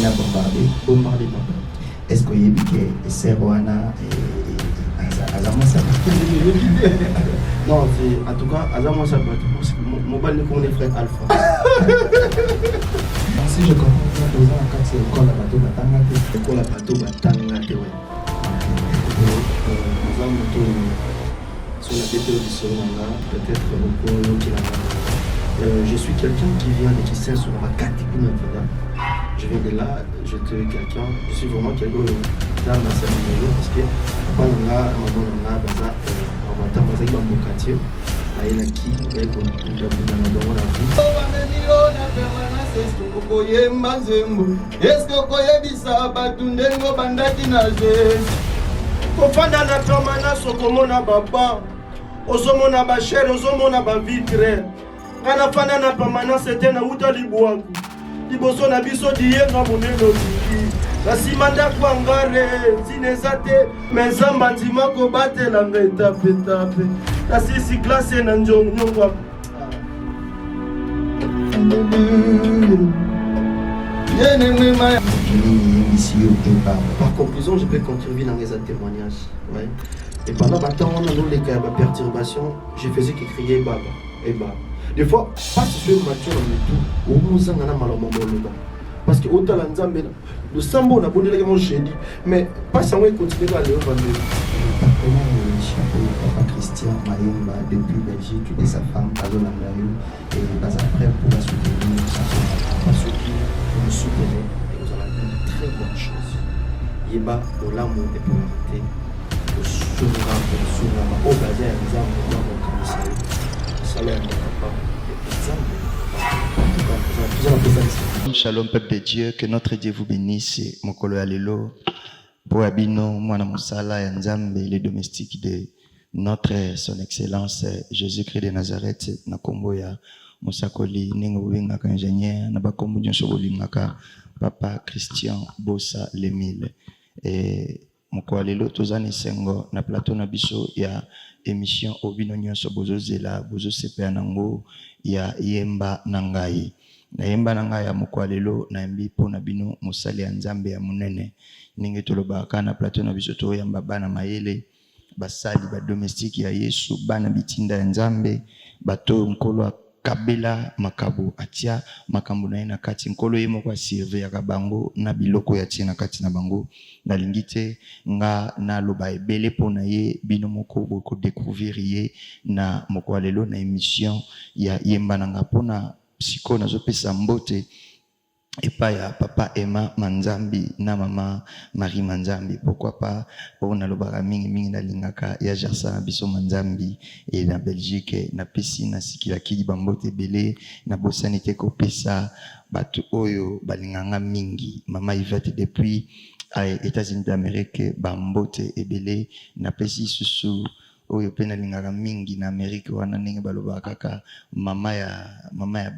a bombardé. Est-ce que vous avez dit Wana Azamosa? Non, en tout cas, Azamosa, mon bal est mon frère Alpha. Si je comprends bien, vous avez quand c'est l'école à bateau Batangate. L'école à bateau Batangate, oui. Nous avons sur la tête audition, peut-être beaucoup qui je suis quelqu'un qui vient de Kissin sur ma catégorie. Je viens de là, je suis vraiment quelqu'un dans ma salle parce que quand on a baza on va dans baza dans mon quartier aïe qui est pour dans la vie. Est-ce que koye bisa batundengo bandaki na je kofanda na kamana sokomona baba ozomona ba chere ozomona ba vitre kana fanda na permanence tena uta libwaku liboso na biso diyenga moneno tiki na simanda kwangare zinezate mezamba ndima ko batela ngetape tape na sisi classe na njongwa. Par conclusion, je peux contribuer dans les témoignages. Ouais. Et pendant ma temps, on a nous les cas de perturbation, je faisais que crier Baba et Baba. Des fois, pas si je suis mature dans le tout, au moins ça n'a pas mal. Parce que autant la Nzambe, le sambo n'a pas dit que j'ai dit, mais pas sans continuer à aller au Vendée. Papa Christian Mayumba depuis Belgique et sa femme Azolangayo et pas après pour la soutenir, parce que vous me soutenez et vous allez une très bonne chose. Yeba pour l'amour et pour la vérité, pour le souverain, au bazar, les armes, mon commissaire, salaire de papa, et Shalom peuple de Dieu, que notre Dieu vous bénisse, Mokolo Alelo, pour Abino, Mwana Moussala et Nzambe, les domestiques de notre Son Excellence Jésus-Christ de Nazareth, Nakomboya, Moussakoli, Ningo Wingaka ingénieur, Nabakombo Nyonsoboli Ngaka, Papa Christian Bossa Lemile. Et Mokolo Alelo, Tozani Sengo, na plateau na biso, ya émission Obino Nyonso Bozo Zela, Bozo Sepe Nango, ya Yemba Nangai. Na yemba nanga ya mokwalelo na yembi po na bino mosali ya Nzambe ya munene ninge tolobaka na plateau na biso to yamba bana mayele basali ba domestique ya Yesu bana bitinda ya Nzambe bato nkolo kabela makabo atia makambo na ina kati nkolo yemo kwa sirve ya bango na biloko ya tina kati na bango na lingite nga na loba ebele po na ye bino moko boko découvrir ye na mokwalelo na émission ya yemba nanga pona Psycho na zopesa mbote epa ya papa Emma Manzambi na mama Marie Manzambi. Pourquoi pas on a lobara mingi na lingaka ya Jarsa biso Manzambi et na Belgique na pesi na sikila kidi bambote belé na bosanité ko pesa batu oyo balinganga mingi mama Yvette depuis États-Unis d'Amérique bambote ebele na pesi susu oyo pena lingaka mingi na Amerika wana ndenge baloba kaka mama ya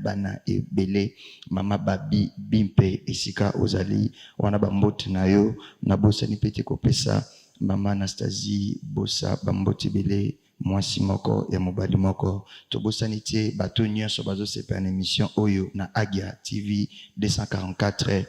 bana ebele mama babi bimpe esika ozali wana bambote na yo na bosani pete kopesa mama Anastasie bosa bambote bele mwasi moko ya mobali moko to bosani tie bato nyonso bazosepa na émission oyo na Agia TV 244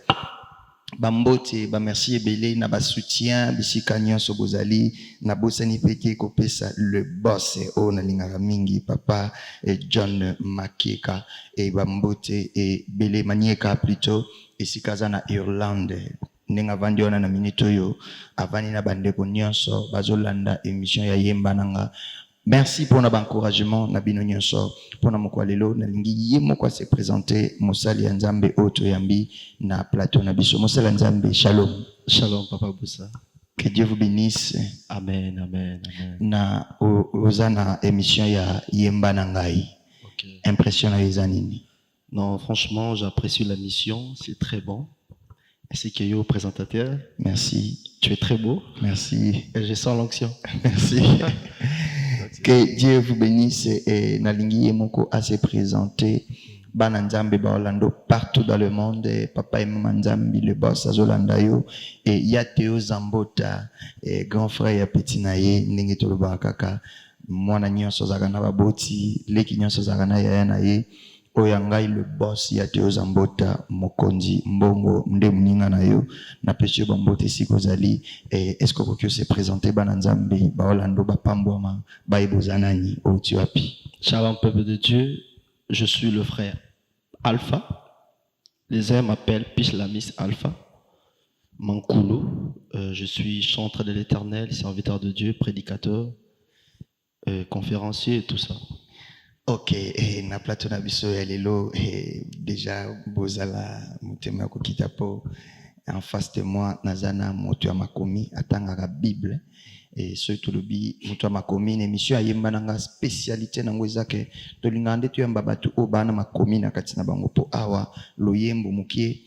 Bambote, ba merci ebele na ba soutien bisika nyonso bozali na bosani peke kopesa le boss o na lingaka mingi papa et John Makeka et bambote et bele manieka plutôt esika za na Irlande nenga vandi ona na minito yo avani na bandeko nyonso bazolanda émission ya yemba nanga. Merci pour notre encouragement na bino nyonso pour na mokwalelo na lingi ye moko se présenter Mosali ya Nzambe oto yambi na plateau na biso Mosali Nzambe. Shalom. Shalom papa Boussa. Que Dieu vous bénisse. Amen, amen, amen. Na ozana émission ya yemba nangai. Okay. Impression na yezanini. Non, franchement, j'apprécie la mission, c'est très bon. Ainsi que yo présentateur. Merci. Tu es très beau. Merci. Et je sens l'onction. Merci. Que Dieu vous bénisse et Nalingi Yemoko a se présenté Bana Nzambe ba Orlando partout dans le monde papa et maman Nzambe le boss azolanda yo et ya Théo Zambota et grand frère ya petit naye ndenge toloba kaka mwana nyonso zaka na baboti leki nyonso zaka na ya na ye Oyangai le boss ya Teo Zambota mokonzi mbongo nde mninga na yo na pesio bambote sikozali est-ce que kokyo se présenter bananzambe baolando bapambwama baibozanani otiwapi. Shalom peuple de Dieu, je suis le frère Alpha. Les uns m'appellent Pislamis Alpha. Mankoulou, je suis chanteur de l'Éternel, serviteur de Dieu, prédicateur, conférencier et tout ça. Ok, na plateau na biso ya lelo déjà bozala mutema ko kitapo en face de moi nazana moto ya makomi atangaka Bible et surtout le bi moto ya makomi na émission ayemba nanga spécialité nango ezake to lingande to yamba batu o bana makomi na kati na bango po awa loyembo mukie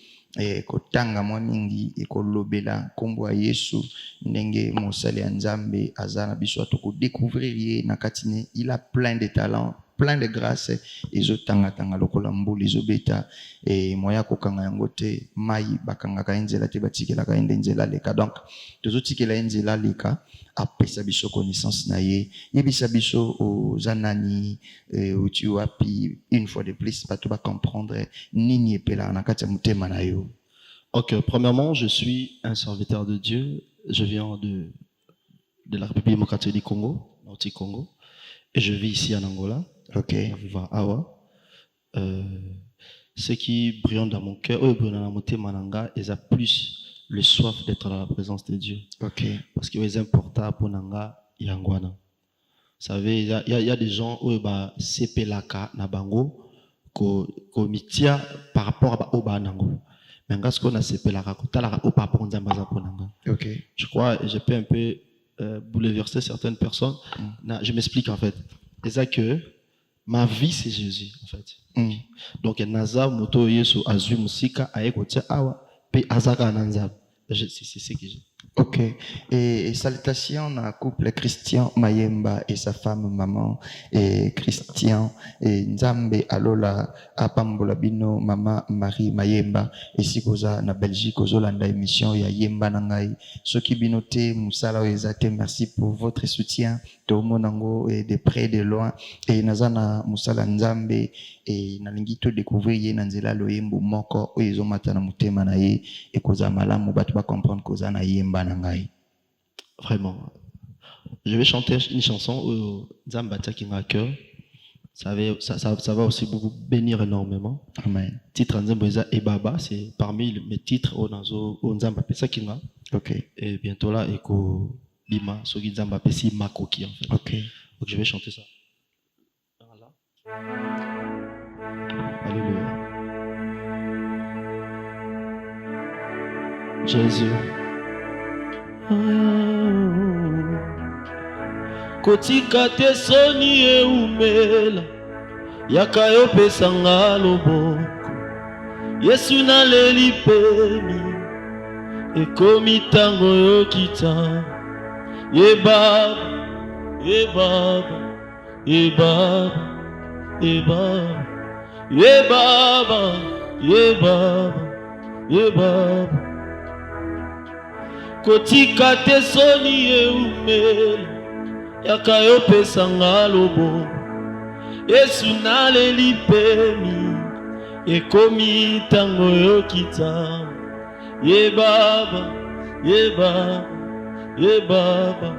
kotanga mwa mingi ekolobela kombo ya Yesu ndenge mosali ya Nzambe azana biso atoko découvrir ye na kati ne il a plein de talents, plein de grâce ezotanga lokola mbuli ezobeta moya kokanga yango te mai bakangaka enzela te batikelaka ende nzela leka donc tozotikela enzela leka apesa biso connaissance na ye yebisa biso ozanani uti wapi une fois de plus bato ba comprendre nini epela na kati ya mutema na yo. Ok, premièrement, je suis un serviteur de Dieu. Je viens de la République démocratique du Congo, Nord Congo, et je vis ici en Angola. Ok. À Awa. Ce qui brille dans mon cœur, ils ont plus le soif d'être dans la présence de Dieu. Ok. Parce que c'est important pour Nanga Yangwana. Vous savez, il y a des gens où c'est pelaka na bango ko mitia par rapport à Oba Nango. Mais ce qu'on a c'est pelaka ko talaka au par rapport à Nzambaza pour Nanga. Ok. Je crois je peux un peu bouleverser certaines personnes. Je m'explique en fait. C'est ça que ma vie c'est Jésus en fait. Donc naza moto yesu azu musika ayekotia awa pe azaka nanza. C'est ce que j'ai. Ok. Et salutations à couple Christian Mayemba et sa femme maman et Christian et Nzambe Alola Apambola Bino Mama Marie Mayemba et Sikoza na Belgique ozolanda émission ya Yemba Nangai soki binote musala ezate merci pour votre soutien to monango et de près de loin et nazana musala Nzambe et nalingi to découvrir ye nanzela loyembo moko oyezo mata na mutema na ye et koza malamu batu ba comprendre koza na Yemba Nangai. Vraiment. Je vais chanter une chanson où Nzambata qui m'a cœur. Ça va aussi beaucoup bénir énormément. Amen. Titre Nzamboza et Baba, c'est parmi mes titres au Nzambapé Sakinga. Ok. Et bientôt là, Eko Bima, Sogi Nzambapé si Makoki en fait. Ok. Donc je vais chanter ça. Voilà. Alléluia. Jésus. Kotika te soni e umela yaka yo pesanga loboko Yesu na leli pemi ekomi tango yo kita ye baba ye baba ye baba ye baba ye baba ye baba ye baba kotika te soni e umela yaka yo pesanga lobo Yesu na leli pemi ekomi tango yo kita ye baba ye baba ye baba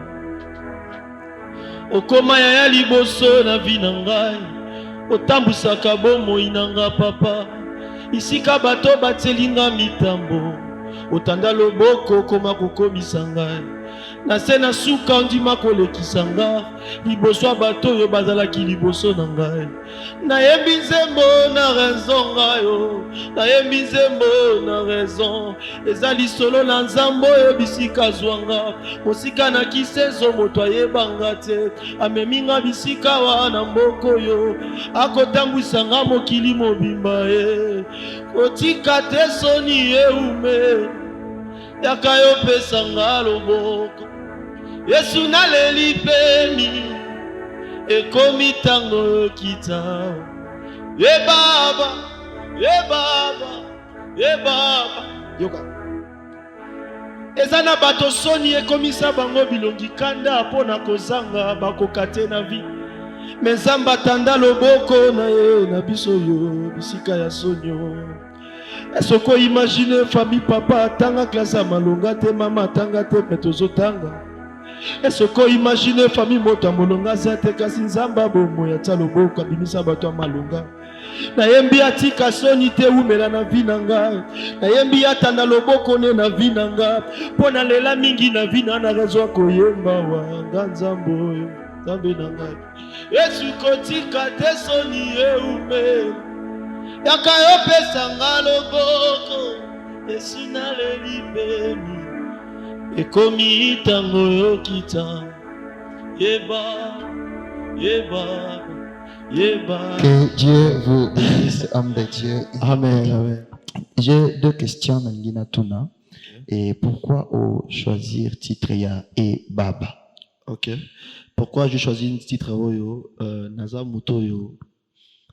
okoma ya liboso na vi na ngai otambusaka bomoi na nga papa isika bato batielinga mitambo otanda loboko koma kokomisa ngai na se na suka ndima kolekisa nga liboso ya bato oyo bazalaki liboso na ngai nayembi nzembo na raison ngayo nayembi nzembo na raison eza lisolo na nzambo oyo bisika zwanga mosika na kisezo moto ayebanga te ameminga bisika wana mboko oyo akotambwisa nga mokili mobimba ye kotika te soni eume yaka yo pesanga loboko Yesu na leli pemi ekomi tango kita ye baba ye baba ye baba yoka ezana bato soni ekomisa bango bilongi kanda pona kozanga bakoka te na vi me nzambe atanda loboko na ye na biso yo bisika ya sonio. Est-ce qu'on imagine famille papa atanga classe ya malonga te, mama atanga te, me tozotanga. Est-ce qu'on imagine famille moto molonga zate kasi nzamba bomo ya tsa loboko abimisa bato malonga. Na yembi atika soni te umela na vinanga. Na yembi atanda loboko ne na vinanga. Pona lela mingi na vina na rezo koyemba wa nganzambo zambe nanga. Yesu kotika te soni eume. Yaka yo pesa nga loboko. Yesu na lelibemi. Ekomi tango yo kita. Yeba, yeba, yeba. Que Dieu vous bénisse, homme de Dieu. Amen, amen. J'ai deux questions, Nangina Tuna. Et pourquoi choisir titre ya et Baba? Ok. Pourquoi j'ai choisi un titre Oyo, Naza Mutoyo?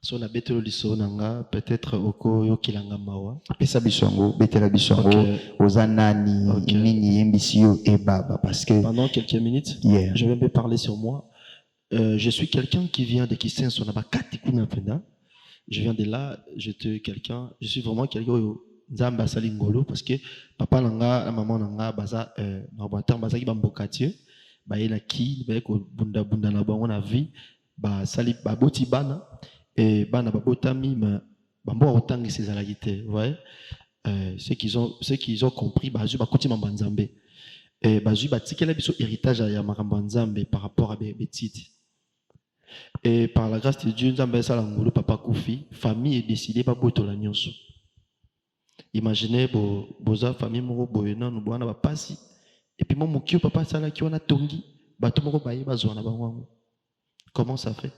So na betelo liso nanga peut-être oko yo kilanga mawa pesa bisongo betela bisongo ozanani nini yembisio et Baba parce que pendant quelques minutes je vais me parler sur moi. Je suis quelqu'un qui vient de Kisenso na bakati kuna penda. Je viens de là, je suis vraiment quelqu'un yo nzamba sali ngolo parce que papa nanga maman nanga baza na batar baza ki bambokatie ba yela ki ba ko bunda bunda na bango na vie ba sali ba boti bana. Et bana babotami bambo autant que ces alagité, vous voyez, ceux qui ont compris bazu bakoti mambanzambe et bazu batikela biso héritage ya makambanzambe par rapport à betiti. Et par la grâce de Dieu nzambe sala ngolo papa Koufi famille est décidé ba botola nyonso. Imaginez boza famille moko boyena no bwana ba pasi et puis mon mokio papa sala ki wana tongi bato moko baye bazwana bango. Comment ça fait?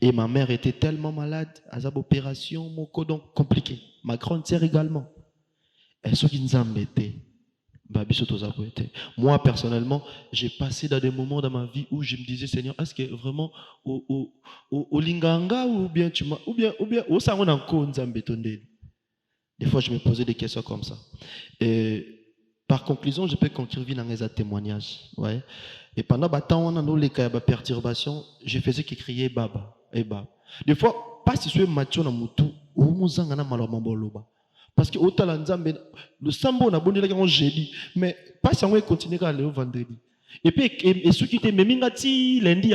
Et ma mère était tellement malade, à cette opération, mon code donc compliqué. Ma grande sœur également. Et ce qui nous embêtait, moi personnellement, j'ai passé dans des moments dans ma vie où je me disais, Seigneur, est-ce que vraiment au linganga ou bien tu m'as ou bien au salon encore nous embêtons. Des fois, je me posais des questions comme ça. Et par conclusion, je peux conclure dans les témoignages. Ouais. Et pendant on a nos les perturbations, je faisais que crier Baba et Baba. Des fois, pas si c'est Mathieu na mutu, ou muzanga na malomamboloba. Parce que au talanzambe, le sambo na bonne la jeudi, mais pas si on continue à aller au vendredi. Et puis et ceux qui étaient même ngati lundi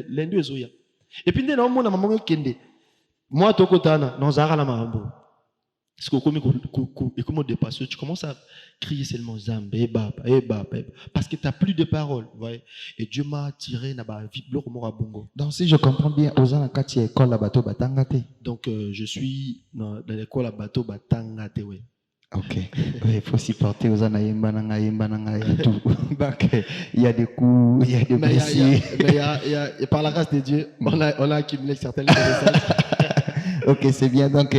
lundi ezoya. Et puis ndena mona maman kende. Moi tokotana, non zara la mambo. Parce que comme dépassé, tu commences à crier seulement Zambé, Baba, Baba, parce que tu n'as plus de paroles. Et Dieu m'a attiré dans ma vie. Donc, si je comprends bien, école à bateau batangate. Donc, je suis dans l'école à bateau batangate. Ok. Il faut s'y porter aux anaïmbananga et tout. Donc, il y a des coups, il y a des blessés. Mais par la grâce de Dieu, on a accumulé certaines connaissances. Ok, c'est bien. Donc,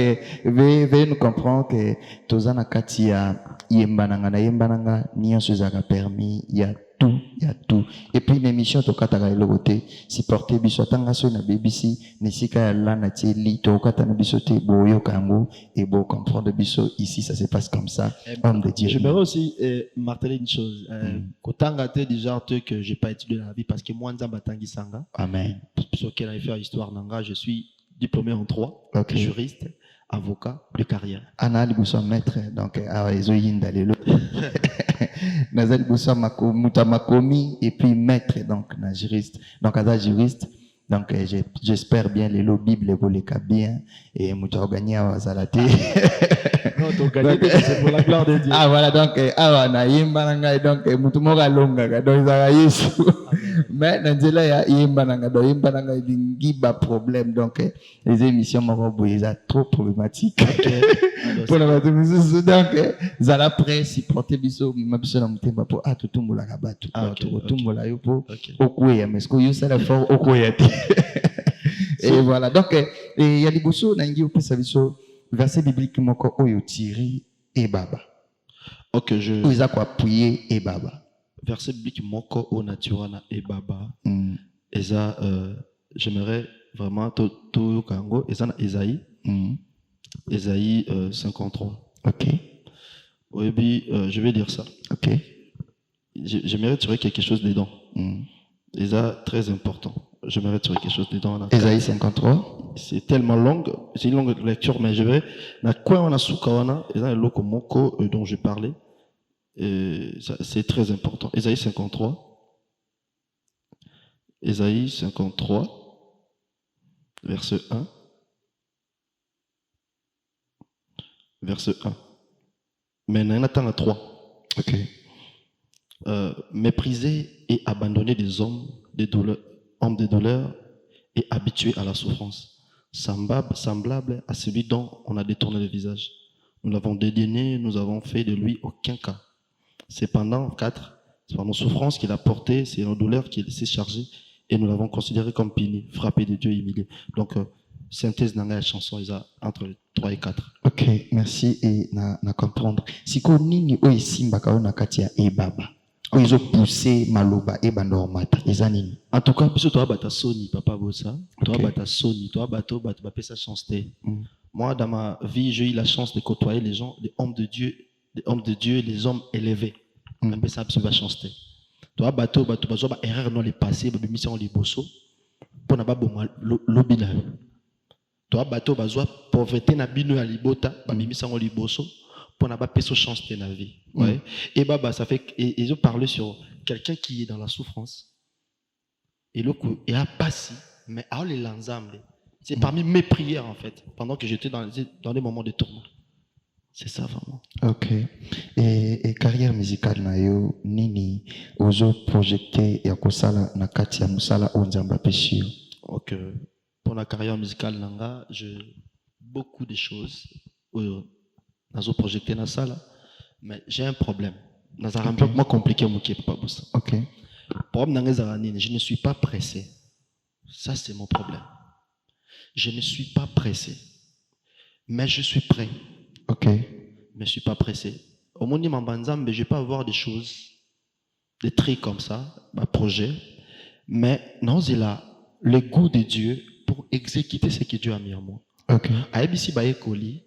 veuillez nous comprendre que Tozana Katia, Yembananga, Yembananga, Nyon Suzaka permis, il y a tout, il y a tout. Et puis, l'émission Tokatara et Logoté, si porté bisotanga sur na BBC, Nesika Yalla Natieli, Tokatana bisoté, Boyo Kango, et beau comprendre biso, ici, ça se passe comme ça. Homme de Dieu. Je voudrais aussi marteler une chose. Kotanga te du genre que j'ai pas étudié dans la vie parce que moi, Nzamba Tangi Sanga. Amen. Sur quelle a fait l'histoire Nanga, je suis diplômé en droit, juriste, avocat de carrière. Anna Libousson maître, donc à Ezoïnda Lelo. Nazal Libousson Makomi et puis maître, donc na juriste. Donc à juriste, donc j'espère bien les Bible vous les bien et Mouta gagné à Zalaté. Non, tu gagné c'est pour la gloire de Dieu. Ah voilà donc na yimbananga donc Moutumoga longa donc ça Yesu. Mais Nanzela ya yimbananga do yimbananga lingiba problème donc les émissions m'ont ça trop problématique. Pour la bateau donc zala presse si porter biso mabiso na mutemba pour atutumula kabatu. Atutumula yopo okuya mais ko yosala fort okuya. Et voilà donc il y a liboso na ngi opesa biso verset biblique moko oyo tiré et Baba. OK, Où ils a quoi appuyer et Baba. Verset biblique moko au naturel et Baba. Et ça j'aimerais vraiment tout kango et ça Isaïe. Isaïe 53. OK. Oui, puis je vais dire ça. OK. J'aimerais tirer quelque chose dedans. Et ça très important. je m'arrête sur quelque chose dedans. Ésaïe 53. C'est tellement long, c'est une longue lecture, mais je vais. Na quoi on a soukawana, et dans le loco moko dont je parlais, c'est très important. Ésaïe 53. Ésaïe 53, verset 1. Verset 1. Mais il y en a 3. Ok. Mépriser et abandonner des hommes des douleurs et habitués à la souffrance, semblable à celui dont on a détourné le visage. Nous l'avons dédaigné, nous avons fait de lui aucun cas. Cependant, 4, c'est par nos souffrances qu'il a porté, c'est nos douleurs qu'il s'est chargé, et nous l'avons considéré comme puni, frappé de Dieu, humilié. Donc, synthèse dans la chanson, ils ont entre 3 et 4. Ok, merci et na comprendre. Siko nini o isimba kao na kati ya ebaba. O izo pousser maloba e bandormata. Eza nini? En tout cas, puisque toi bata soni papa bossa, toi Ok. bata soni, toi bato ba pesa chance. Moi dans ma vie, j'ai eu la chance de côtoyer les gens, les hommes de Dieu, les hommes élevés. On pesa absolument chance. Toi bato ba erreur non les passés, ba mission les bosso. Pour na ba boma lobina. Toi bato bazwa pauvreté na bino ya libota, ba mission les bosso. Pour n'a pas payé chance de la vie. Ouais. Et bah, ça fait ils ont parlé sur quelqu'un qui est dans la souffrance. Et le coup, il a passé, mais à les l'ensemble. C'est parmi mes prières en fait, pendant que j'étais dans des moments de tourment. C'est ça vraiment. Ok. Et carrière musicale na yo nini ozo projecté ya kosala na kati ya musala onzamba peshio. Ok. Pour la carrière musicale nanga, beaucoup de choses. Nazo projeté dans ça là, mais j'ai un problème. Dans un peu moins compliqué mon qui pas bossa. Ok. Problème je ne suis pas pressé. Ça c'est mon problème. Je ne suis pas pressé, mais je suis prêt. Ok. Mais je ne suis pas pressé. Au monde mais je vais pas avoir des choses, des traits comme ça, un projet, mais non c'est là le goût de Dieu pour exécuter ce que Dieu a mis en moi. Ok. À ABC Baekoli.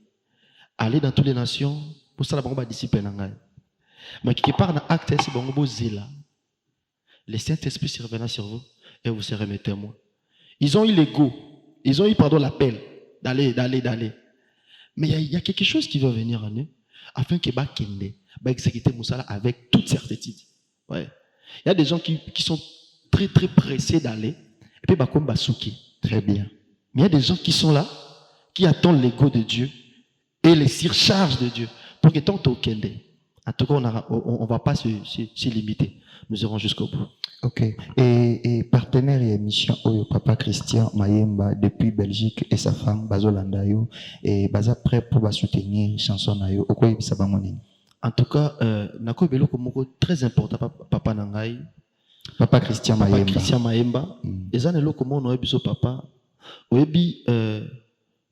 Aller dans toutes les nations pour ça la bonne discipline. Mais quelque part dans acte c'est bon beau zéla. Le Saint-Esprit surviendra sur vous et vous serez mes témoins. Ils ont eu l'ego, ils ont eu l'appel d'aller. Mais il y a quelque chose qui va venir en eux afin que kende ba exécuter Moussala avec toute certitude. Ouais. Il y a des gens qui sont très très pressés d'aller et puis comme basuki. Très bien. Mais il y a des gens qui sont là qui attendent l'ego de Dieu et les surcharges de Dieu pour que tant au kende. En tout cas, on va pas se limiter. Nous irons jusqu'au bout. Ok. Et partenaire et mission Oyo Papa Christian Mayemba depuis Belgique et sa femme Bazolanda yo et baza prêt pour soutenir chanson na yo. Okoye bisa bangoni. En tout cas, nako belo komoko très important papa nangai. Papa Christian Mayemba. Papa Christian Mayemba. Ezane lo komo no biso papa. Oyebi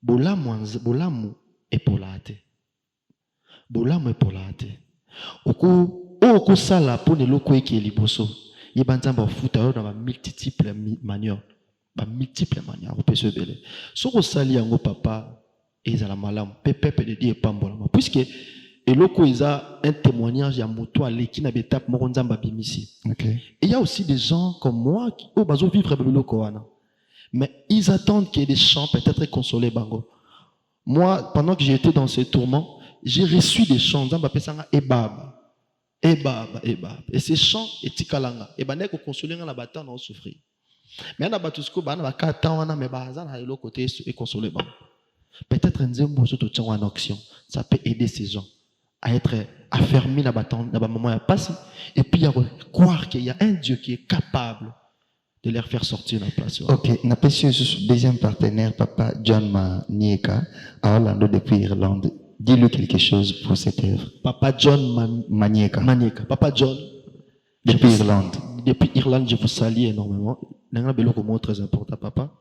bolamu epolate. Bolamu epolate. Oko sala pour ne loko eki liboso. Yebanzamba futa yo dans multiples manières. Multiples manières. On peut se belle. Soko sali yango papa ezala malamu. Pepe de dire pambola. Puisque eloko eza un témoignage ya moto aleki na betape moko nzamba bimisi. Okay. Et il y a aussi des gens comme moi qui bazo vivre beloko wana. Mais ils attendent qu'il y ait des chants peut-être consoler bango. Moi, pendant que j'étais dans ces tourments, j'ai reçu des chants. Nzamba pesanga ebaba. Et ces chants etikalanga. Et banek ko consoler nga la bata na souffrir. Mais na batusko bana bakata wana me baza na l'autre côté et consoler bango. Peut-être nzembo soto tchangwa en action. Ça peut aider ces gens à être affermis dans le moment où passé et puis à croire qu'il y a un Dieu qui est capable de les faire sortir de la place. Ok, n'a pas su deuxième partenaire, Papa John Manieka, à Orlando depuis Irlande. Dis-lui quelque chose pour cette œuvre. Papa John Manieka. Papa John. Depuis Irlande. Depuis Irlande, je vous salue énormément. N'a pas beaucoup très important, papa.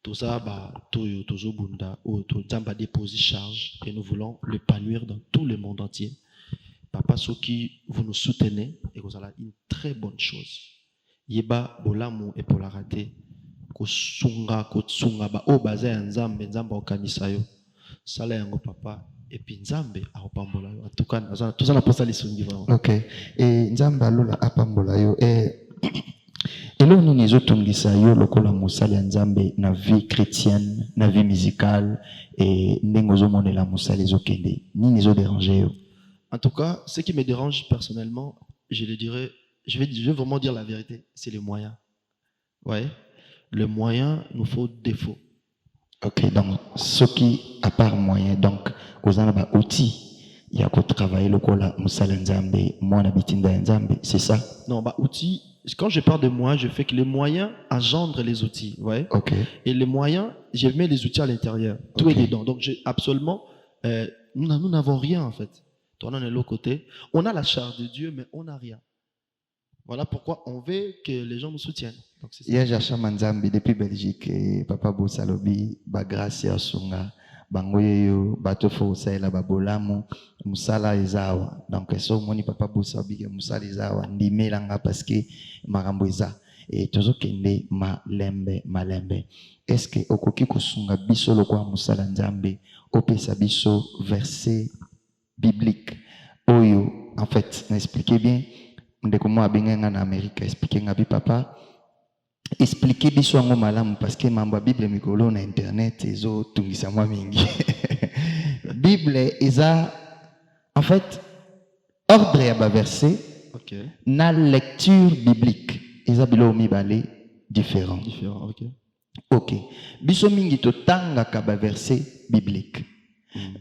Tout ça, toujours bunda, ou tout ça, déposer charge, et nous voulons l'épanouir dans tout le monde entier. Papa, ceux qui vous nous soutenez, et vous avez une très bonne chose. Yeba, bolamu, et pour la rater, kosunga, ba, o baza nzambe, nzamba okanisayo, sala yango papa, et puis nzambe, a opambola yo. En tout cas, tout ça, on a pensé à l'issue. Ok. Et nzamba, lola, apambola yo, et Et là, nous nous otongisa yo lokola musali ya nzambe na vie chrétienne, na vie musicale et nengozo monela musali zokende. Ni nizo déranger yo. En tout cas, ce qui me dérange personnellement, je le dirais, je vais vraiment dire la vérité, c'est les moyens. Ouais. Le moyen nous faut défaut. Ok, donc ce qui à part moyen, donc aux ba outils. Il y a qu'au travailler le kola musala nzambe, moi nabitinda nzambe, c'est ça? Non, bah outils. Quand je parle de moyens, je fais que les moyens engendrent les outils, ouais. Ok. Et les moyens, je mets les outils à l'intérieur. Tout est dedans. Donc absolument, nous n'avons rien en fait. Toi, on est de l'autre côté. On a la charge de Dieu, mais on n'a rien. Voilà pourquoi on veut que les gens nous soutiennent. Donc c'est ça. Il y a Jacha Manzambi depuis Belgique, Papa Boussalobi, Bagracia Sunga. Bangoyeyo batofo saela babolamu musala ezawa donc so moni papa bosabi musala ezawa ndimelanga parce que makambo eza et tozokende malembe est-ce que okoki kosunga biso lokwa musala nzambe opesa biso verset biblique oyo en fait n'expliquez bien ndeko mo abenga na Amérique expliquer ngabi papa expliquer biso yango malamu parce que mambo Bible mikolo na internet ezo tungisa mwa mingi. Bible eza en fait ordre ya ba verset na lecture biblique eza bilo mibale différent. OK. OK. Biso mingi to tanga ka ba verset biblique.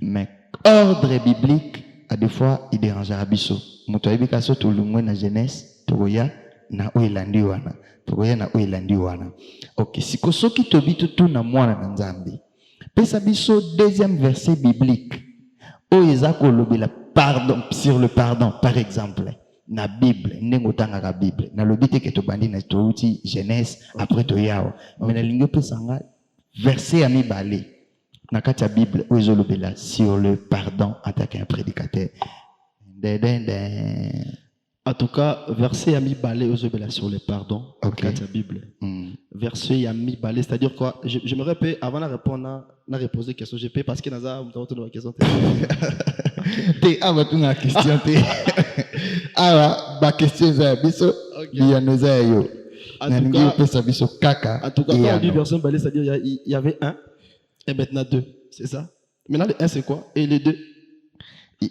Mais ordre biblique à des fois il dérangera biso. Moto ayebika so to lungwe na Genèse tokoya na oilandi wana. Ok, si kosoki tobi tutu na mwana na nzambe. Pesa biso deuxième verset biblique. O ezako lobela pardon sur le pardon par exemple. Na Bible, nengo tanga Bible. Na lobite ke to bandi na to uti Genèse après to yao. Mais na lingo pesa nga verset ami balé. Na kati ya Bible o ezolobela sur le pardon attaquer un prédicateur. En tout cas, verset Yami Balé aux obéla sur le pardon. Ok. Dans la Bible. Verset Yami Balé, c'est-à-dire quoi? Je me répète, avant de répondre, de reposer question, je peux parce que Naza, vous avez une question. Ah, bah, tu as une question. Ah, bah, question, c'est biso. Il y a nos aïeux. En tout cas, quand on dit verset Balé, c'est-à-dire il y avait un et maintenant deux. C'est ça? Maintenant, le un, c'est quoi? Et les deux?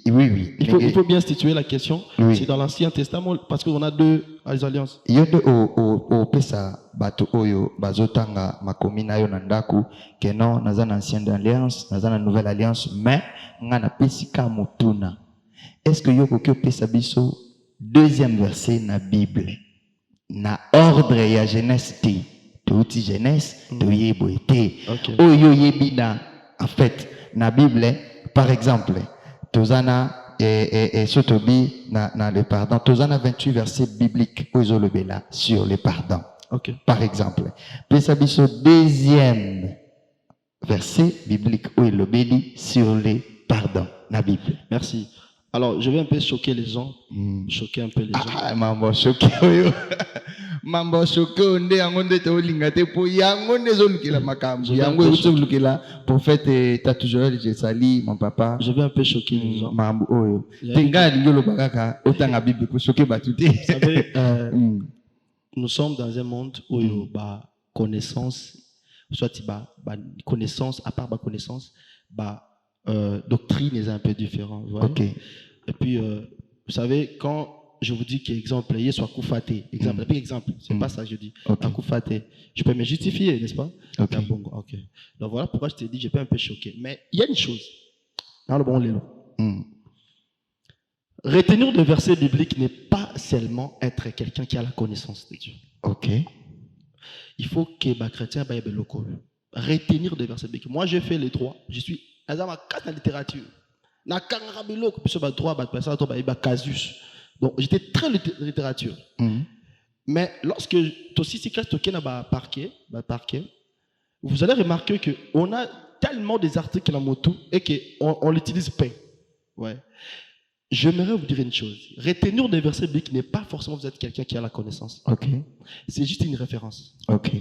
Oui. Il faut bien situer la question. Oui. C'est dans l'Ancien Testament parce qu'on a deux alliances. Il y a deux au pesa bato oyo bazotanga makomi na yo na ndaku que non naza na ancienne alliance, naza na nouvelle alliance, mais ngana pesika mutuna. Est-ce que yoko ke pesa biso deuxième verset na Bible na ordre ya Genèse te touti Genèse to yebo ete oyo yebina en fait na Bible par exemple Tozana et Sotobi na le pardon. Tozana 28 versets bibliques sur le pardon. Okay. Par exemple. Pesabiso deuxième verset biblique où il obéit sur le pardon. Na Bible. Merci. Alors, je vais un peu choquer les gens. Choquer un peu les gens. Ah, maman, choquer. Mambo choqué onde yangonde te olingate po yangonde zolukela makambo yango uzolukela prophète t'as toujours dit sali mon papa je vais un peu choquer les gens mambo oyo tenga lingolo bakaka otanga bible ko choquer batuté. Vous savez nous sommes dans un monde où ba connaissance soit ba connaissance à part ba connaissance ba doctrine est un peu différent. OK. Et puis vous savez quand je vous dis qu'exemple, il soit koufaté. Exemple, exemple, c'est pas ça que je dis. Koufaté. Je peux me justifier, n'est-ce pas? Ok. Donc voilà pourquoi je te dis, je peux un peu choquer. Mais il y a une chose. Dans le bon lélo. Retenir le verset biblique n'est pas seulement être quelqu'un qui a la connaissance de Dieu. Ok. Il faut que les chrétiens aient le local. Retenir le verset biblique. Moi, j'ai fait les trois. Je suis dans la littérature. Dans la droit, casus. Donc, j'étais très littérature. Mais lorsque vous allez remarquer qu'on a tellement des articles en moto et qu'on l'utilise pas. Ouais. J'aimerais vous dire une chose. Retenir des versets bibliques n'est pas forcément vous êtes quelqu'un qui a la connaissance. Ok. C'est juste une référence. Ok.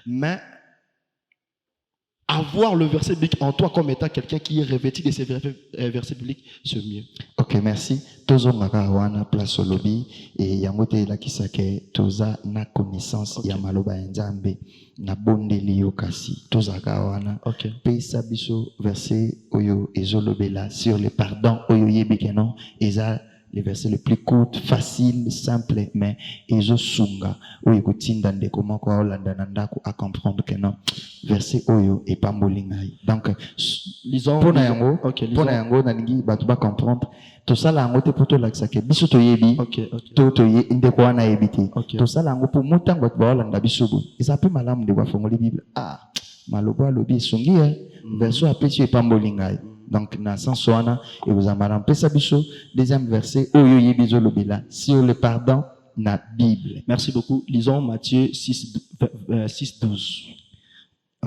Mais avoir le verset biblique en toi comme étant quelqu'un qui est revêtu de ces versets bibliques, c'est mieux. Ok, merci. Tozo maka wana place au lobby et yangote la kisake toza na connaissance ya maloba ya Nzambe na bondeli yo kasi toza ka wana. Ok. Pesa biso verset oyo ezolobela sur le pardon oyo yebikeno eza les versets les plus courts, faciles, simples, mais ezo sunga oyo kotinda ndeko moko olanda na ndako à comprendre que non verset oyo et pas molingai. Donc lisons pona yango, OK, pona yango na ningi batu ba comprendre to sala yango te poto lakisa ke biso to yebi OK. to ye ndeko wana yebiti OK. to sala yango pour mutango batu ba olanda biso bo eza pe malamu de ba fongoli bible maloba lobi sungi verset apesi et pas molingai. Donc, dans ce sens, et vous en parlez. Deuxième verset, Oyo yebizo lobela, sur le pardon, na Bible. Merci beaucoup. Lisons Matthieu 6, 12.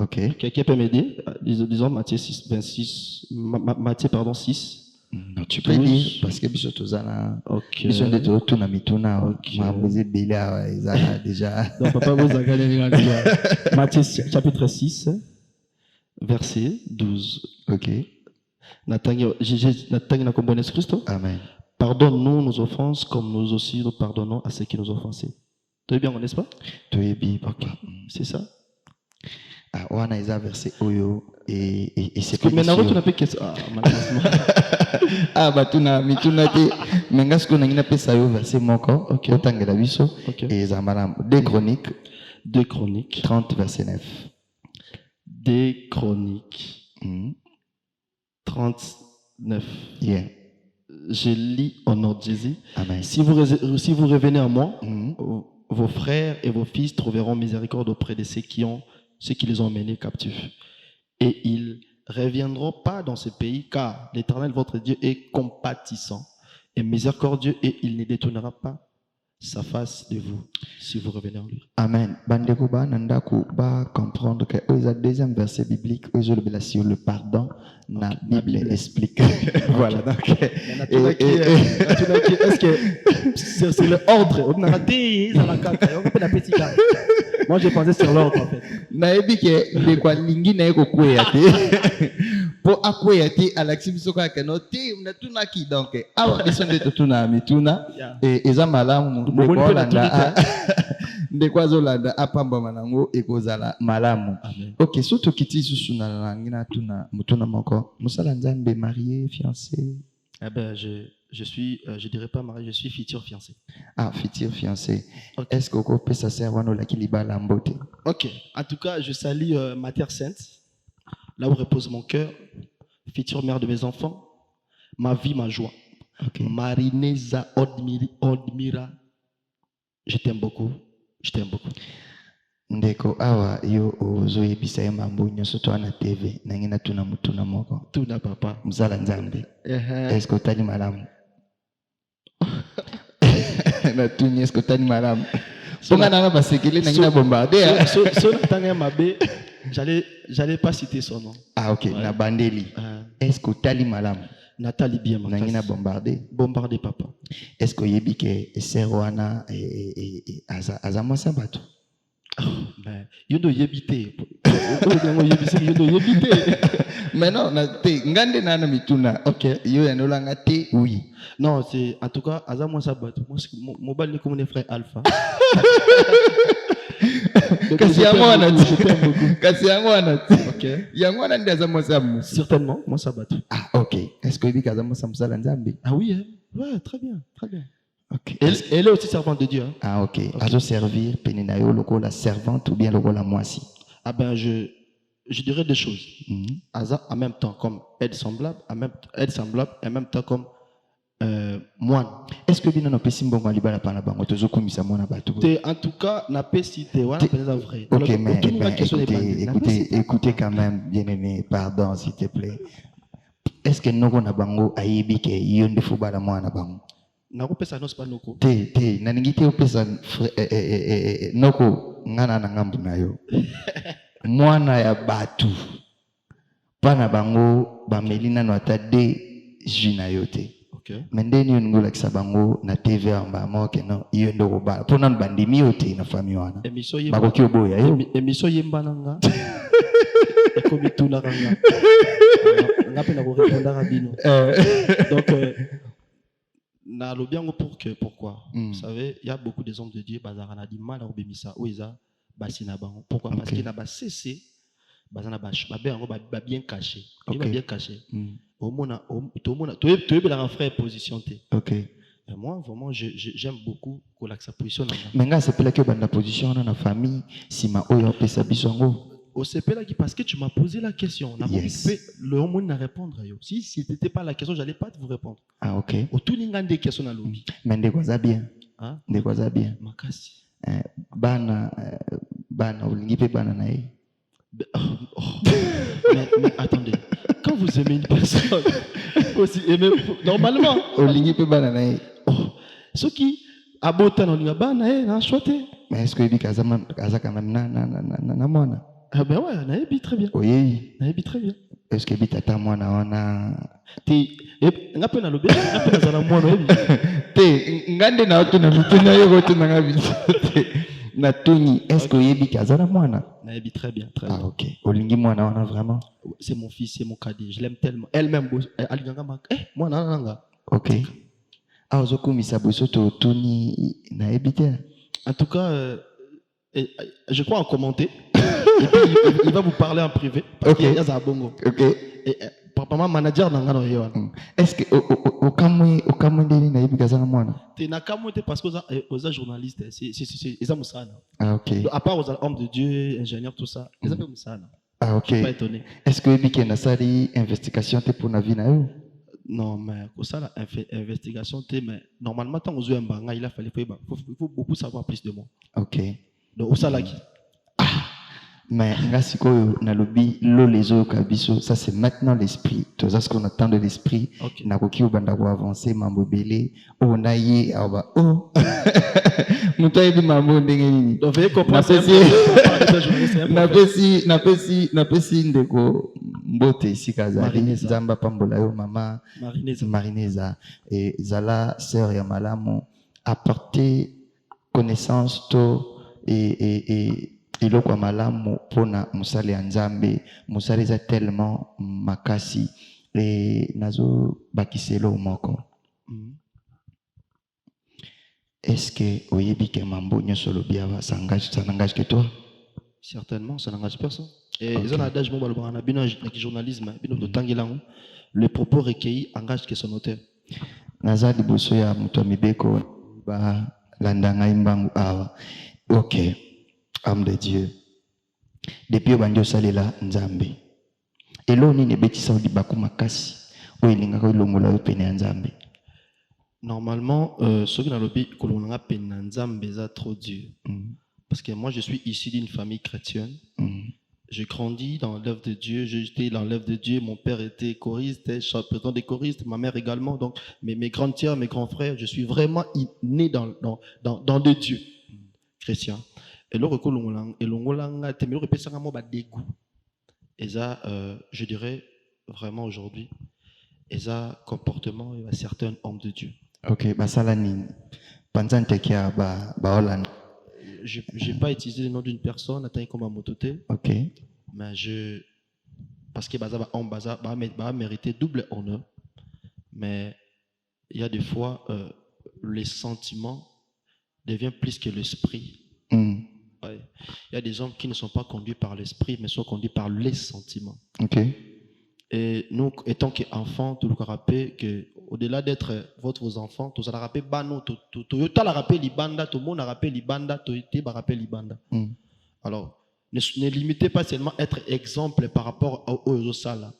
Ok. Quelqu'un peut m'aider? Lisons Matthieu 6, 26. Matthieu, pardon, 6. Non, tu peux lire, parce que biso tozana. Ok. Biso de tout na mituna. Ok. Ma posé bela, déjà. Donc, papa, vous avez Matthieu, chapitre 6, verset 12. Ok. Amen. Pardonne-nous nos offenses comme nous aussi nous pardonnons à ceux qui nous ont offensés. Tu es bien, n'est-ce pas? Tu es bien, papa. C'est ça. On a un verset Oyo et c'est que maintenant tu n'as pas question. Bah tu n'as mituna te menga ce qu'on a pesa yo verset moko. OK. Otangela biso. OK. Et zamaram 2 Chroniques 30 verset 9. 2 Chroniques 39. Yeah. Je lis au nom de Jésus. Amen. Si vous revenez à moi, vos frères et vos fils trouveront miséricorde auprès de ceux qui les ont menés captifs. Et ils reviendront pas dans ce pays, car l'Éternel, votre Dieu, est compatissant et miséricordieux, et il ne détournera pas sa face de vous si vous revenez en lui. Amen. Bandeko ba nandaku ba comprendre que le deuxième verset biblique sur le pardon na Bible explique. Voilà donc. Est-ce que c'est l'ordre? Moi j'ai pensé sur l'ordre en fait. Na ebi ke de kwa lingi na eko kweyate. Po akweyate alaxi bisoka ke no te na tunaki donc awa bisonde to tuna mituna et eza malamu ndekwa zolanda apamba manango ekozala malamu. OK, surtout kiti susu na ngina tuna mutuna moko musala nzambe marié fiancé. Eh ben je suis je dirais pas marié, je suis futur fiancé. Futur fiancé. Okay. Est-ce que vous pouvez ça sert wano la kiliba la mbote? OK, en tout cas, je salue ma terre sainte, là où repose mon cœur, future mère de mes enfants, ma vie, ma joie. Okay. Marineza Odmira, je t'aime beaucoup. Je t'aime beaucoup. Ndeko awa yo ozoyebisa ye mambo nyonso to na TV nangina tuna mutuna moko tuna papa mzala nzambe. Est-ce que otali malamu? Na tuni est-ce que otali malamu? Songa nanga basekele nangina bombarder. So tanga mabe, j'allais pas citer son nom. OK, ouais. Na bandeli. Est-ce que otali malamu? Nathalie bien ma nangina bombarder papa. Est-ce que yebi ke serwana azama sabato? Ben yondo yebite. Yondo yebite. Mais non, te ngande nana mituna. OK, yo yanolanga te oui. Non, c'est en tout cas azama sabato. Moi mon bal ni comme mon frère Alpha. Kasi yango wana. OK. Yango wana ndi azama sabato. Certainement, moi sabato. OK. Est-ce que yebi azama samsala nzambe? Oui, hein? Ouais, très bien, très bien. OK. Elle est aussi servante de Dieu. Hein? OK. Azo servir peninayo loko la servante ou bien loko la moisi. Ben je dirais deux choses. Aza en même temps comme aide semblable, en même temps comme moine. Est-ce que bino no pesi mbongo libala pana bango tozo komisa mona batu? En tout cas, na pesi te wana penza vrai. OK, mais écoutez quand même, bien-aimé, pardon s'il te plaît. Est-ce que noko na bango ayebi ke yonde fubala mwana bango? Nakopesa no spa noko. Te naningi te opesa noko ngana na ngambu na yo. Mwana ya batu. Pana bango bamelina no ata de jina yote. OK. Mendeni ngola kisa bango na TV amba moke no iyo ndo kobala. Pona bandimi yote na famille wana. Bakoki oboya yo. Emiso yemba nanga. comme tout na ranga. On appelle à répondre à Bino. Donc, na lobiango pourquoi? Vous savez, il y a beaucoup des hommes de Dieu, bazar a du mal à obémisa. Où ils a basina bango. Pourquoi? Parce qu'il n'a pas cessé. Bazana bien caché. Il va bien caché. Au monde, tout le monde a un frère position. Ok. Et moi, vraiment, j'aime beaucoup que sa position. Mais là, c'est pas que la position dans la famille, si ma oyo pesa bisongo. Au CP là, parce que tu m'as posé la question. Yes. Le monde n'a répondre. Si c'était pas la question, j'allais pas vous répondre. Ah ok. Au tout n'inga des questions dans l'obi. Mais de quoi ça bien? Hein? De quoi ça bien? Makasi. Bana, olingi pe bana na ye. Mais attendez, quand vous aimez une personne, aussi aimez normalement. Olingi pe bana na ye. Ce qui a beau temps on ba na ye na choité. Mais est-ce que il kaza quand même na mwana? Ah ben ouais, na yebi très bien. Oui. Na yebi très bien. Est-ce que il tata mwana wana Ti ngape na lobe, ngape na zana mwana yebi. Te ngande na watu na mutuna yo watu na ngabi. Na tuni, est-ce que yebi kaza na mwana? Na yebi très bien, très bien. Ah ok. Olingi mwana wana vraiment. C'est mon fils, c'est mon cadet, je l'aime tellement. Elle-même alinganga ma mwana nanga. Ok. Ah ozokumisa boso to tuni na yebi te. En tout cas, je crois en commenter. Et puis il va vous parler en privé. Ok. Il y a ça bongo. Ok. Et papa manager dans ngano yo. Est-ce que au kamwe ndeni na yebi kaza na mwana? T'es na kamote parce que aux journalistes, c'est ils ont ça. Ah ok. À part aux hommes de Dieu, ingénieurs tout ça, ils ont ça. Ah ok. Je suis pas étonné. Est-ce que yebi kena sali investigation te pour na vie na yo? Non, mais pour ça, investigation, mais normalement, tant que un banga, il faut beaucoup savoir plus de moi. Ok. Donc, où ça là qui? Mais ngasiko na lobi lo les autres kabiso, ça c'est maintenant l'esprit. Tout ça ce qu'on attend de l'esprit. Okay. Na koki obanda ko avancer mambo belé. Oh na ye aba oh. Mutai di mambo ndenge nini. Donc veuillez comprendre. Na pesi ndeko mbote sikazali zamba pambola yo mama Marineza et zala sœur ya malamu apporter connaissance to et iloko ya malamu pona musale ya nzambe musale za tellement makasi et nazo bakiselo moko. Est-ce que oyebi ke mambo nyoso lobiawa ça n'engage que toi? Certainement, ça n'engage personne. Et ils ont un adage, journalisme, le propos recueilli engage que son auteur. Naza liboso ya muto mibeko ba landanga imbangu awa. Ok, homme de Dieu. Depuis obandio salela nzambe. Elo ni nebetisa libaku makasi o ilinga ko longola yo pene nzambe. Normalement, ceux qui ont le but que l'on a pene nzambe za trop dur. Parce que moi, je suis issu d'une famille chrétienne. J'ai grandi dans l'œuvre de Dieu. J'étais dans l'œuvre de Dieu. Mon père était choriste, président des choristes. Ma mère également. Donc, mes grandes sœurs, mes grands frères, je suis vraiment né dans le Dieu chrétien. Et là, je dirais vraiment aujourd'hui, et ça comportement et certains hommes de Dieu. Ok, basalani panzante kia ba Hollande. Je n'ai pas utilisé le nom d'une personne, attends comme un mototé. Ok. Mais parce que Baza mérité double honneur. Mais il y a des fois, les sentiments deviennent plus que l'esprit. Ouais. Il y a des hommes qui ne sont pas conduits par l'esprit, mais sont conduits par les sentiments. Ok. Et nous, étant qu'enfants, tout le rappel que au-delà d'être votre enfant, tout ça la rappel bano, tout la rappel libanda, tout le monde a rappel libanda, tout le rappel libanda. Alors, ne limitez pas seulement être exemple par rapport aux sala.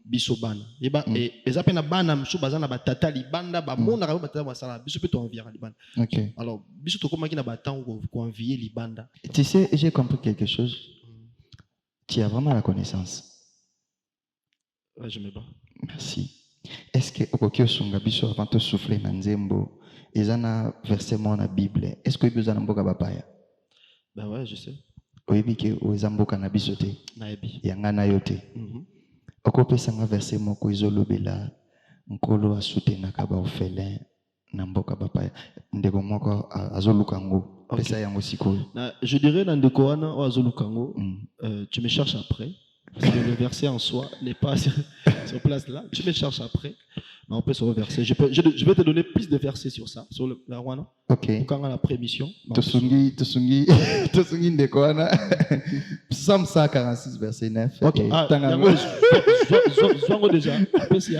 Bisobana. Et les appels à bana, mchou bazana batata libanda, ba mon arabe batata basala, biso peut envier libanda. Ok. Alors, biso to comment qui na batan ou envier libanda. Tu sais, j'ai compris quelque chose. Tu as vraiment la connaissance. Ouais, je me bats. Merci. Est-ce que okokio sunga biso avant de souffler na nzembo, ezana verset mo na Bible. Est-ce que besoin mboka bapaya? Ben ouais, je sais. Oyebi ke ozamboka na biso te. Na yebi. Yanga na yo te. Okopesa nga verset moko ezolobela nkolo asutenaka ba orphelin na mboka bapaya. Ndeko moko azoluka ngo. Pesa yango sikoyo. Je dirais dans ndeko wana o azoluka ngo, tu me cherches après. Parce que le verset en soi n'est pas sur place là. Tu me cherches après. Mais on peut se reverser. Je vais te donner plus de versets sur ça, sur la Rwanda. Ok. Quand on a la prémission. Tosungi Ndekwana. Psaume 146, verset 9. Ok. Zwango déjà. Apprécie.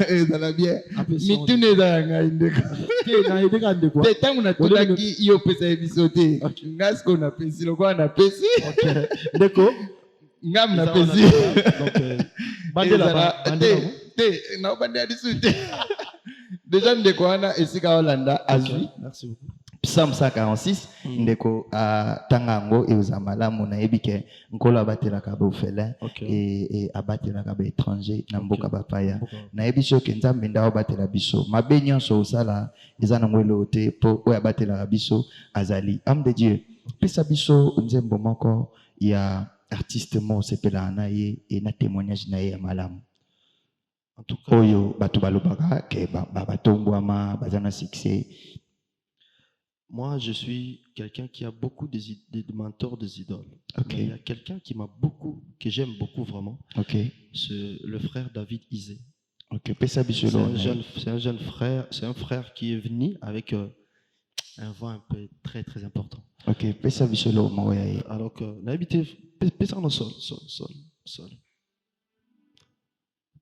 Ezala bien. Mitune ezala ndeko. Teta muna tolaki yo pesa ebisote. Ngasko na pesi lokwa na pesi. Ok. Ndeko. Ngam na pesi. Donc bandela. Na bandela disute. Déjà ndeko wana esika Holanda azwi. Merci beaucoup. Psaume 146 ndeko tangango euzamala na ebike nkola batelaka ba ofele et abatelaka ba étranger na mboka bapaya na ebiso ke nzambe nda obatela biso mabenyo so sala ezana ngwelo te po oya batelaka biso azali homme de Dieu pesa biso nzembo moko ya artiste mo sepela na ye et na témoignage na ye ya malamu. En tout cas, oyo batu balobaka ke batongwama bazana succès. Moi, je suis quelqu'un qui a beaucoup de mentors, des idoles. Okay. Mais il y a quelqu'un que j'aime beaucoup vraiment. Okay. C'est le frère David Isé. Okay. C'est un jeune frère, c'est un frère qui est venu avec un vent un peu très très important. Ok, alors que l'habité, pesa no sol.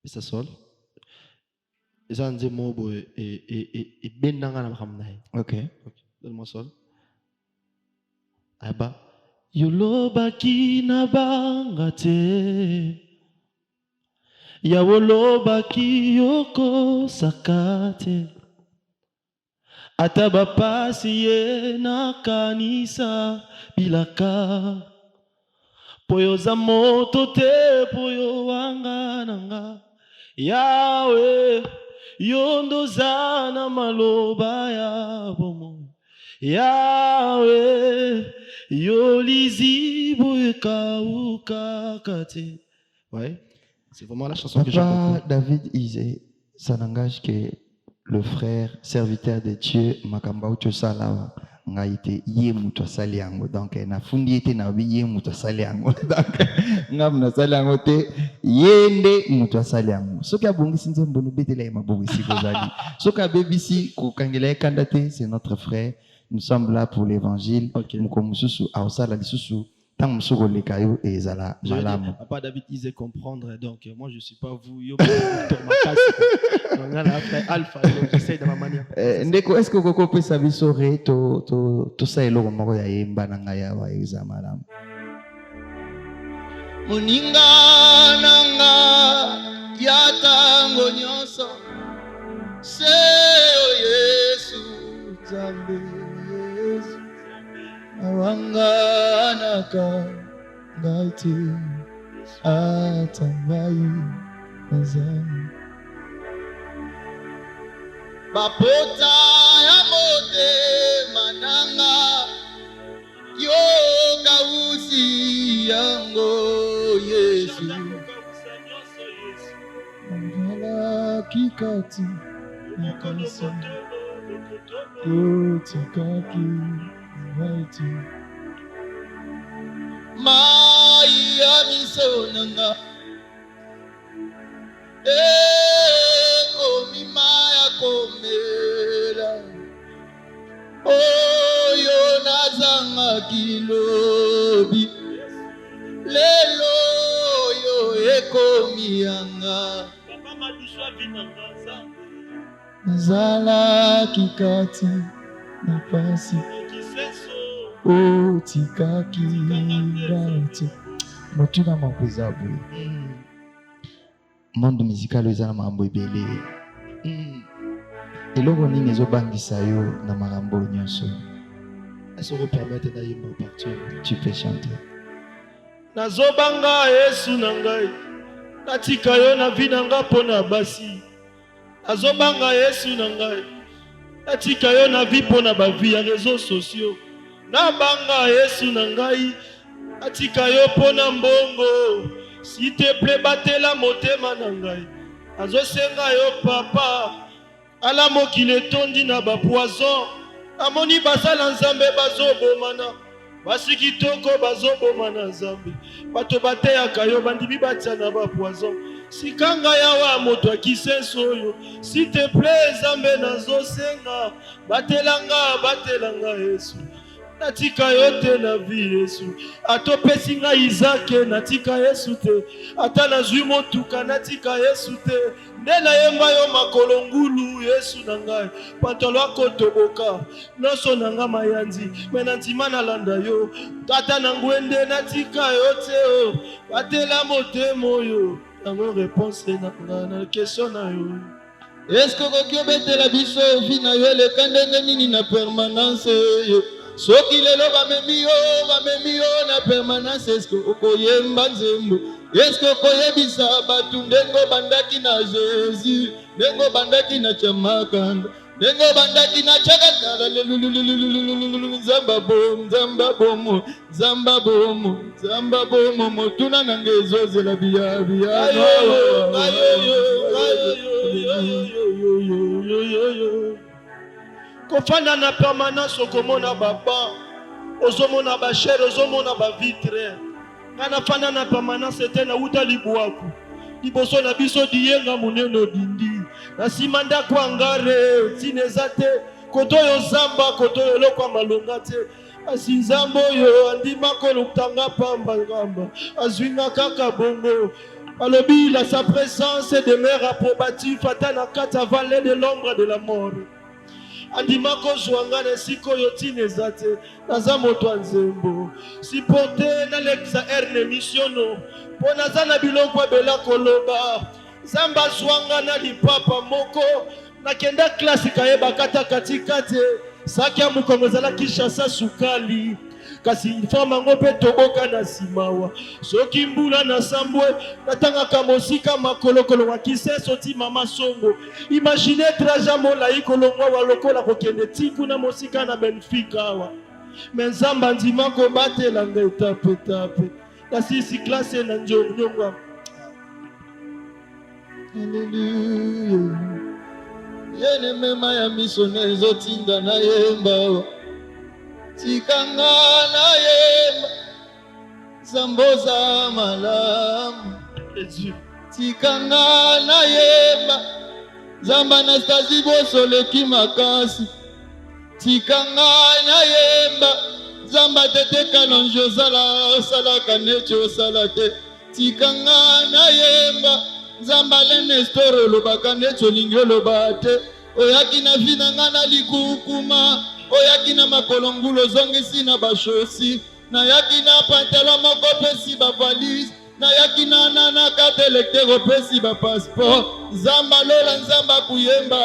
Pesa sol. Eza nze mobo et benanga na ramnae. Ok. Donne-moi sol. Aba. Yolobaki na banga te. Yawolobaki yoko sakate. Ataba pasi ye na kanisa bilaka. Poyo za moto te poyo wanga nanga. Yawe yondo zana maloba ya bomo. Yahweh, yolizi buka uka kate. Ouais, c'est vraiment la chanson que j'aime beaucoup. David Isé, ça n'engage que le frère serviteur de Dieu makamba ucho sala ngaite ye muto saliango donc na fundi ete na ye muto saliango donc ngam na saliango te yende muto saliango soki abongisi nzembo no betela mabongisi kozali soki abebisi ko kangela kandate c'est notre frère. Nous sommes là pour l'évangile. Mukomususu aosala lisusu tant musoko lekayo et ezala malamu. Papa David disait comprendre donc moi je suis pas vous yo ma casse. On a la alpha j'essaie de ma manière. Ndeko est-ce que koko pesa biso re to sa eloko moko ya yemba na ngaya wa eza malamu. Muninga nanga ya tango nyonso se Yesu zambe awanganaka ngati atambayi nazani bapota ya mote mananga yoga usi yango Yesu ngala kikati nakasa utikaki Mighty. Maya misonanga komi maya komela oyo nazanga kilobi lelo yo ekomi yanga nazala kikati na pasi tikaki ngati motuna makuzabu monde musical eza na mambo ebele eloko nini ezobangisa yo na makambo nyonso. Est-ce qu'on permet d'aller partir? Tu peux chanter. Nazobanga Yesu nangai natika yo na vie nanga pona basi. Nazobanga Yesu nangai natika yo na vie pona ba vie ya réseaux sociaux. Nabanga Yesu nangai atika yo pona mbongo s'il te plaît batela motema nangai azosenga yo papa ala mokile tondi na ba poison amoni basala nzambe bazobomana basi kitoko bazoboma na Nzambe bato bateyaka yo bandimi batia na ba poison sikanga yawa moto akisenso oyo s'il te plaît Nzambe nazosenga batelanga Yesu natika yo te na vie Yesu atopesi nga Isake natika Yesu te ata nazwi motuka natika Yesu te nde nayemba yo makolo ngulu Yesu na ngai pantalo akotoboka nyonso na nga mayandi me na ntima nalanda yo tata na ngwende natika yo te batela motema oyo yango réponse na nga na question na yo. Est-ce que okoki obetela biso vi na yo eleka ndenge nini na permanence yo soki lelo bamemi yo na permanence eske okoyemba nzembo eske okoyebisa bato ndenge obandaki na Jésus ndenge obandaki na Chamakanda ndenge obandaki na Chakatala Nzamba bomo motuna nange ezozela biya kofanda na permanence okomona baba ozomona bachere ozomona bavitre nga nafanda na permanence te na uta libwaku liboso na biso diyenga monene odindi na nsima ndako angare ntina eza te koto oyo zamba koto oyo eloko ya malonga te asi nzambe oyo andima kolukutanga pamba ngamba azwinga kaka bongo alobi la sa présence demeure approbatif ata na kati ya vallée de l'ombre de la mort andima kozwa nga na esika oyo ntina eza te naza moto ya nzembo siporte nalekisa erne missiono mpo naza na biloko ebela koloba nzambe azwanga na lipapa moko nakenda klasi kayeba kata katikati saki ya mokongo ezalaki shasa sukali kasi informe yango mpe toboka na simawa soki mbula na sambwe natangaka mosika makolokolo wa kiseso ti mama songo imagine traja molai kolongwa wa lokola kokende tiku na mosika na Benfica awa me nzambe andima kobatelanga etape kasi isi klase na njongwa Hallelujah. Yene mema ya misone ezotinda na yemba tikanga na yemba zamboza malamu tikanga na yemba zamba Anastasie bosoleki makasi tikanga na yemba zamba tete kalonji osalaka neti osala te tikanga na yemba nzamba lenestor olobaka neti olingi oloba te oyaki na vi na nga na likukuma oyaki na makolo ngulu ozongisi na bashosi nayaki na pantalon moko pesi bavalise nayaki na karte électeur opesi bapasseport nzamba lola nzamba kuyemba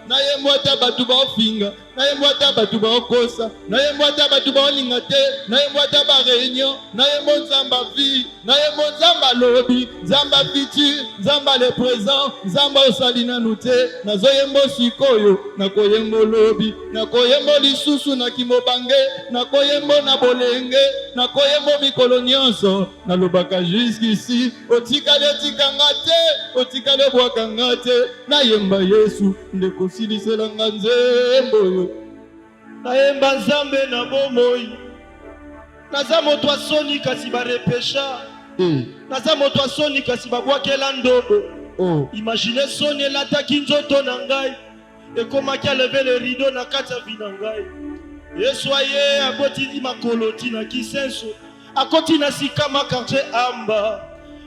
nayembo ata bato baofinga nayembo ata bato baokosa nayembo ata bato baolinga te nayembo ata baréunion nayembo nzamba vie nayembo nzamba lobi nzamba futur nzamba le présent nzamba osali nanu te nazoyembo sikoyo nakoyembo lobi nakoyembo lisusu na kimobange nakoyembo na bolenge nakoyembo mikolo nyonso nalobaka jusqu'ici otikali otikanga te otikali obwakanga te nayemba Yesu ndekosiliselanga nzembo yo nayemba nzambe na bomoi naza moto asoni kasi barepesha naza moto asoni kasi babwakela ndobo imagine soni elataki nzoto na ngai ekomaki aleve le rideau na kati ya vi na ngai Yesu aye akoti makolo tina kisenso akoti na sika makartie amba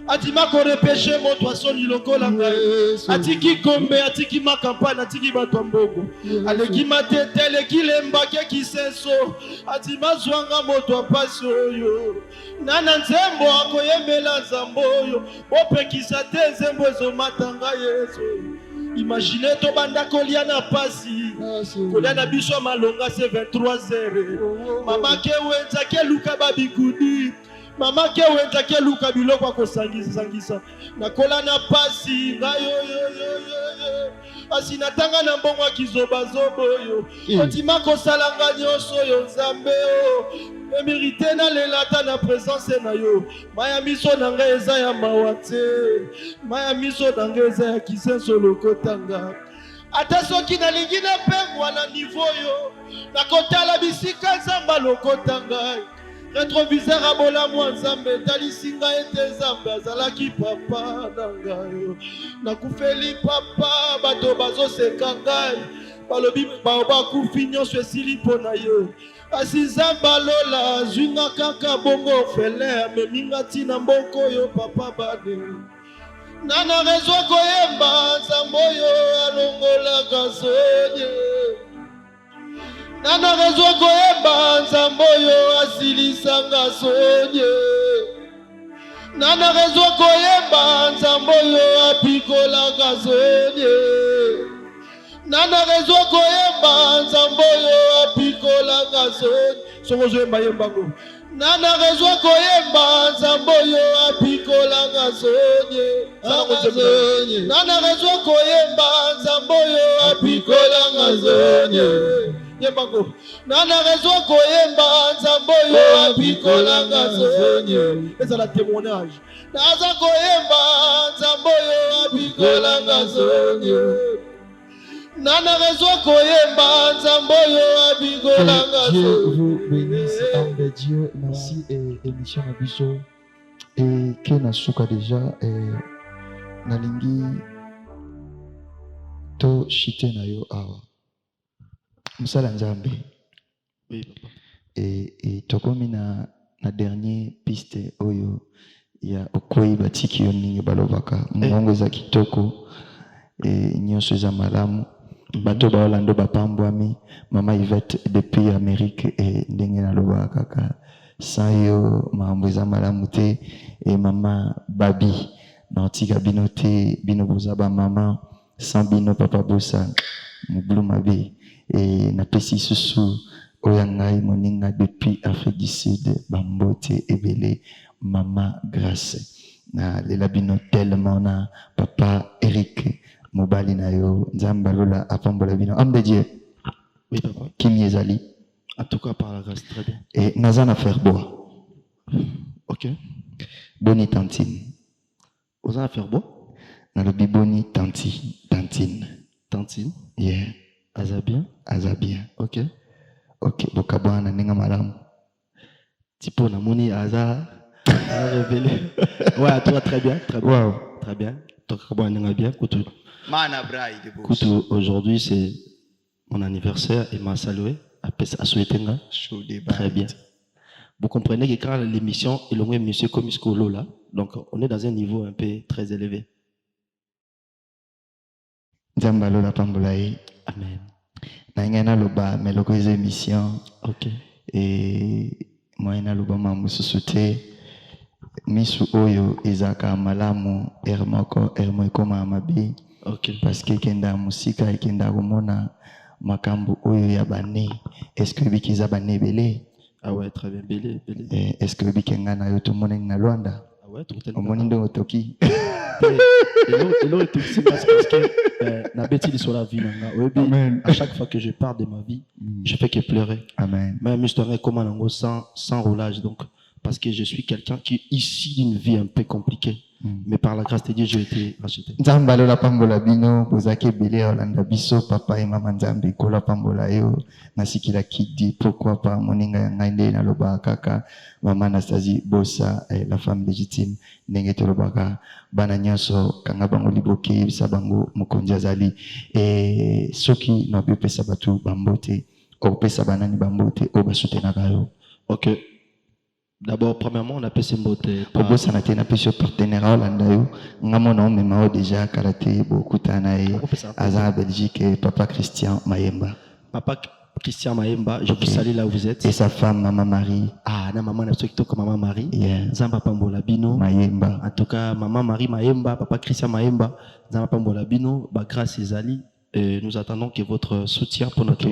atima korepeshe moto asoni lokola ngai atiki kombe atiki makampani atiki bato ya mbongo aleki matete aleki lembaki kisenso atima zwanga moto apasi oyo nana nzembo akoyembela nzambo oyo bopekisa te nzembo ezomata ngai Yesu imagine tobanda kolia na pasi kolia na biso malonga se 23h mama ke wenza ke luka babikudi mama ke wenza ke luka biloko akosangisa nakola na pasi ngayo asi natanga na mbongo akizobazobo oyo otima kosalanga nyonso oyo nzambe emerite na lelata na présence na yo maya miso na ngai eza ya mawa te maya miso na ngai eza ya kisenso lokotanga ata soki nalingi napengwa na nivo yo nakotala bisika nzamba lokota ngai rétroviseur abola mwa nzambe talisi ngai ete nzambe azalaki papa na ngai nakufeli papa bato bazoseka ngai balobi bakufi nyonso esili mpo na ye kasi nzambe alola azwi nga kaka bongo orphelin ameminga ntina mboka oyo papa bane nana rezwa koyemba nzambe oyo alongolaka sonye nana rezwa koyemba nzambe oyo asilisanga sonye nana rezwa koyemba nzambe oyo apikolaka sonye nana rezwa koyemba nzambe oyo apikolaka sonye songo zoyemba yembango nana rezwa koyemba nzambe oyo apikolanga sonye nana rezwa koyemba nzambe oyo apikolanga sonye yembango nana rezwa koyemba nzambe oyo apikolanga sonye ezala témoignage naza koyemba nzambe oyo apikolanga sonye nana rezwa koyemba nzambe oyo apikolanga Dieu vous bénisse, homme de Dieu. Merci et émission à biso. Et que na suka déjà nalingi to shite na yo awa. Musala nzambe. Oui, papa. Et tokomi na dernier piste oyo ya okoi batiki yo ningi balobaka. Mungongo za kitoko nyonso za malamu. Bato baolando bapambwami mama Yvette depuis Amérique et ndenge naloba kaka sayo mambo eza malamu te et mama Babi naotika bino te bino boza ba mama sans bino papa bosa mobulu mabe et napesi susu oyo ngai moninga depuis Afrique du Sud bambote ebele mama Grace na lela bino tellement na papa Eric mobali na yo nzamba lola apambola bino homme de Dieu. Oui papa. Kimi ezali En tout cas par la grâce très bien. et nazana faire bois. Ok. Boni tantine. Vous allez faire beau? Nalobi boni tantine. Tantine. Yeah. Azabien. Azabien. Ok. Ok. Bokabwana ninga malamu. Tipo namoni Aza a révélé. Ouais, toi très bien, très bien. Wow. Très bien. Toi kabwana bien. Mana Braille de Boss. Écoute, aujourd'hui c'est mon anniversaire et m'a salué à souhaiter Chaud des très bien. Vous comprenez que quand l'émission est longue, monsieur comme Skolo là, donc on est dans un niveau un peu très élevé. Nzamba lola pambola ye. Amen. Na ngena loba meloko eza émission. Ok. Et moi na loba mamususu te. Misu oyo ezaka malamu ermoko koma mabi. Ok. Parce que kenda musika kenda komona makambo oyo ya bane. Est-ce que bikiza bane belé? Ah ouais, très bien. Belé. Est-ce que bikenga na yo to mona na Luanda? Ah ouais, tout est Au moni ndo toki. Et là, tout se passe parce que na bêtise sur la vie. Amen. À chaque fois que je parle de ma vie, je fais que pleurer. Amen. Même histoire comme un sans roulage. Donc, parce que je suis quelqu'un qui est issu d'une vie un peu compliquée. Mais par la grâce de Dieu, j'ai été racheté. Nzamba lola pambola bino bozaki belé olanda biso papa et maman nzambe kola pambola yo nasikila kidi pourquoi pas moninga ya ngai na loba kaka maman Anastasie Bossa la femme légitime ndenge to lobaka bana nyonso kanga bango liboke bisa bango mokonzi azali et soki na pesa batu bambote o pesa banani bambote o basutenaka yo. Ok. D'abord, premièrement, on appelle ce mbote. Pour ça, on a été un partenaire à Hollande. On a déjà karaté, beaucoup de Belgique et papa Christian Mayemba. Papa Christian Mayemba, je vous salue là où vous êtes. Et sa femme, maman Marie. Ah, na maman, maman Marie. Yeah. Zamba Pambola Bino. Mayemba. En tout cas, maman Marie Mayemba, papa Christian Mayemba, Zamba Pambola Bino, grâce Ezali. Nous attendons que votre soutien pour notre.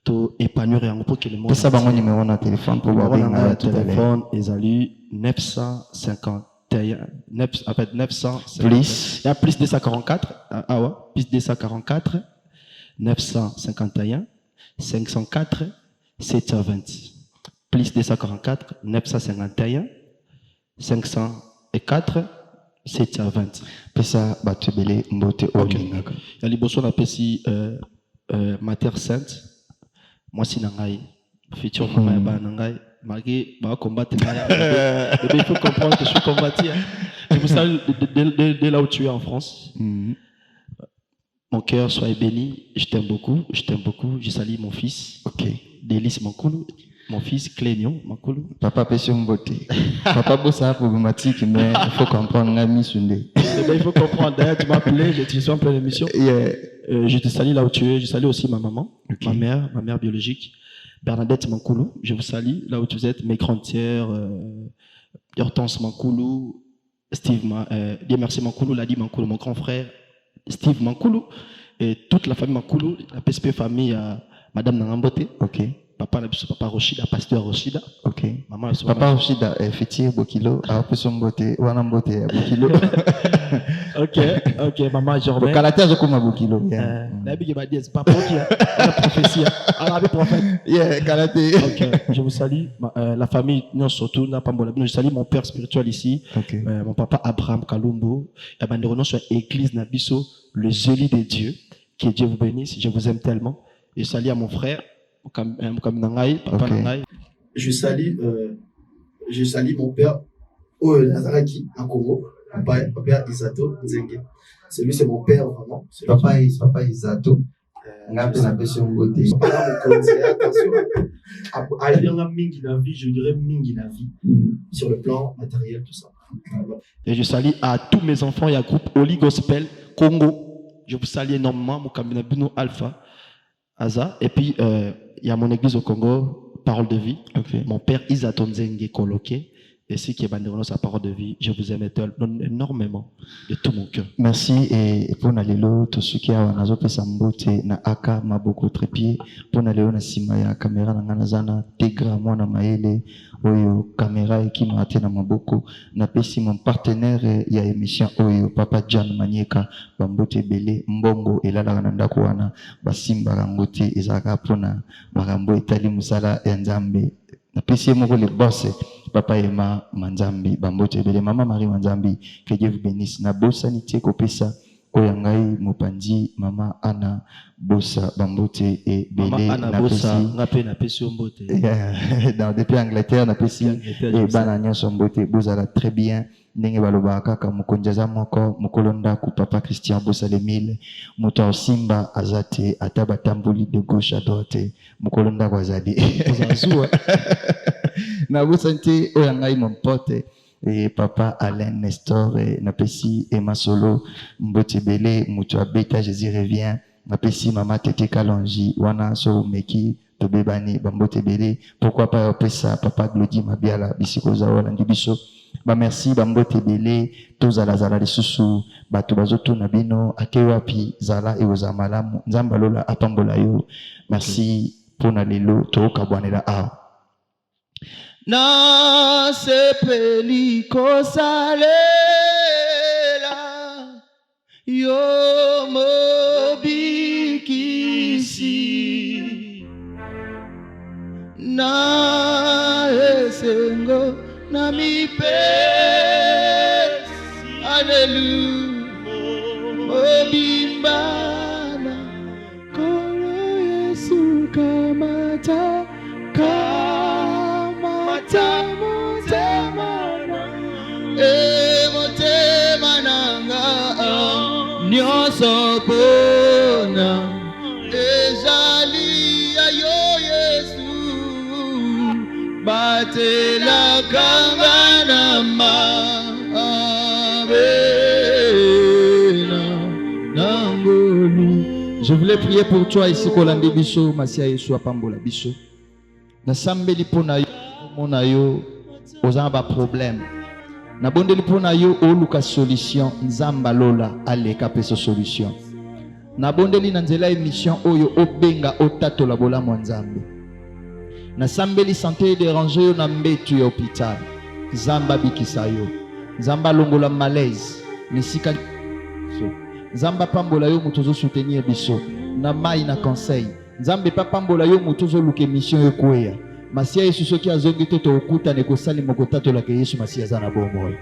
To épanouir un peu que le monde. Ça va mon numéro de téléphone pour voir le téléphone Ezali 951 plus il y a plus 244 ah ouais plus 244 951 504 720 plus 244 951 504 720 pesa batubele mbote olingaka ya liboso na pesi Matière Sainte moi si nangai futur mama ba nangai malgré ma combattre, il faut comprendre que je suis combattu. Je vous salue dès là où tu es en France. Mon cœur soit béni. Je t'aime beaucoup. Je salue mon fils. Ok. Délice Mankoulou. Mon fils Clénion Mankoulou. Papa Pession Beauté. Papa Bossa problématique, mais il faut comprendre Nami Sunde. Il faut comprendre. D'ailleurs, tu m'as appelé, je suis en pleine émission. Yeah. Je te salue là où tu es. Je salue aussi ma maman, Okay. ma mère biologique, Bernadette Mankoulou. Je vous salue là où vous êtes. Mes grands-tières, Hortense Mankoulou, Steve, Dieu merci Mankoulou, Ladi Mankoulou, mon grand frère, Steve Mankoulou, et toute la famille Mankoulou, la PSP famille, Madame Nangambote. Ok. Papa Rochida, pasteur Rochida. Ok. Maman, Papa Rochida, Fétier Bokilo, Pession Beauté, Wanambote, Bokilo. Ok, maman, je remets. Kalatea Zokuma Bokilo. C'est pas pour qui, la prophétie, arabe prophète. Yeah, Kalatea. Ok, je vous salue, la famille, non surtout, je salue mon père spirituel ici, Ok. mon papa Abraham Kalumbo, et ben, nous sur l'église Nabiso, le zoli de Dieu, que Dieu vous bénisse, je vous aime tellement. Je salue à mon frère, papa Nangaï. Je salue mon père Nazaraki en Congo, papa Isato Nzenge. C'est lui, c'est mon père vraiment. C'est Papa Isato. Ngape na Pession Beauté. attention. Il y en a mingi na vie, je dirais mingi na vie, sur le plan matériel, tout ça. Et je salue à tous mes enfants et à groupe Holy Gospel Congo. Je vous salue énormément, mon cabinet Bruno Alpha, Aza. Et puis, il y a mon église au Congo, Parole de vie. Okay. Mon père Isato Nzenge coloqué. Et ce qui est banderonnant sa parole de vie, je vous aime énormément de tout mon cœur. Merci et pour nalelo to suki awa nazo pesa mbote na aka maboko trépied pour nalelo na sima ya caméra na ngana zana tegra mwana maele oyo caméra ekino ate na maboko na pesi mon partenaire ya émission oyo papa John Manieka bambote belé mbongo elala na ndako wana basimba rangote ezaka pona marambo etali musala ya Nzambe na pesi moko le boss Papa Emma Manzambi, Bambote Bele, Maman Marie Manzambi, que Dieu vous bénisse. Na bossa nitié kopesa, Oyangai Mopandi, Maman Anna Bossa Bambote et Bele. Maman Anna Bossa, rappelez na pesi Ombote. Dans depuis Angleterre, na pesi et Banania Sombote, Bozala très bien. Ndenge baloba kaka mukonjaza moko mukolonda ku papa Christian Bossa Lemile moto Simba azate atabatambuli de gauche à droite mukolonda kwa zadi ozazua na busante oyangai mon pote et papa Alain Nestor na pesi Emma Solo mbotebele muto abeta Jésus revient na pesi mama Tete Kalonji wana so meki tobebani bambotebele pourquoi pas opesa papa Glody Mabiala bisiko za wala ndibiso ba merci bambote belé tozala zala lisusu bato bazoto na bino akewapi zala eoza malamu nzamba lola apambola yo merci pona lelo to kabwanela a na sepeli kosalela yo mobikisi na esengo na mi pesi Alléluia obimbana kolo Yesu kamata motema nanga nyonso pona ezali ya yo Yesu batelaka na mabena nangolu. Je voulais prier pour toi ici kolande biso masia Yesu apambola biso na sambeli pona yo mona yo ozanga ba problème na bondeli pona yo oluka solution nzamba lola aleka peso solution na bondeli na nzela émission oyo obenga otatola bolamu nzambe na sambeli santé déranger yo na mbetu ya hôpital nzamba bikisa yo nzamba longola malaise nisika nzamba pambola yo mutozo soutenir biso na mai na conseil nzambe pa pambola yo mutozo luke mission ekweya Masia Yesu soki azongi te to okuta ne kosali moko tatola ke Yesu Masia za na bomoi.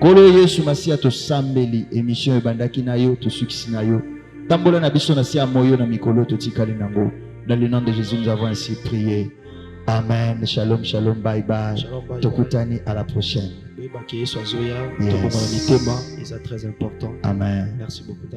Kolo Yesu Masia to sambeli émission ebandaki na yo to succès na yo. Tambola na biso na sia moyo na mikolo to tikali nango. Dans le nom de Jésus nous avons ainsi prié. Amen. Shalom, shalom, bye bye. Shalom, bye, Tokutani à la prochaine. Beba qui est soazoya, Yes. tokomona mitema, et c'est très important. Amen. Merci beaucoup.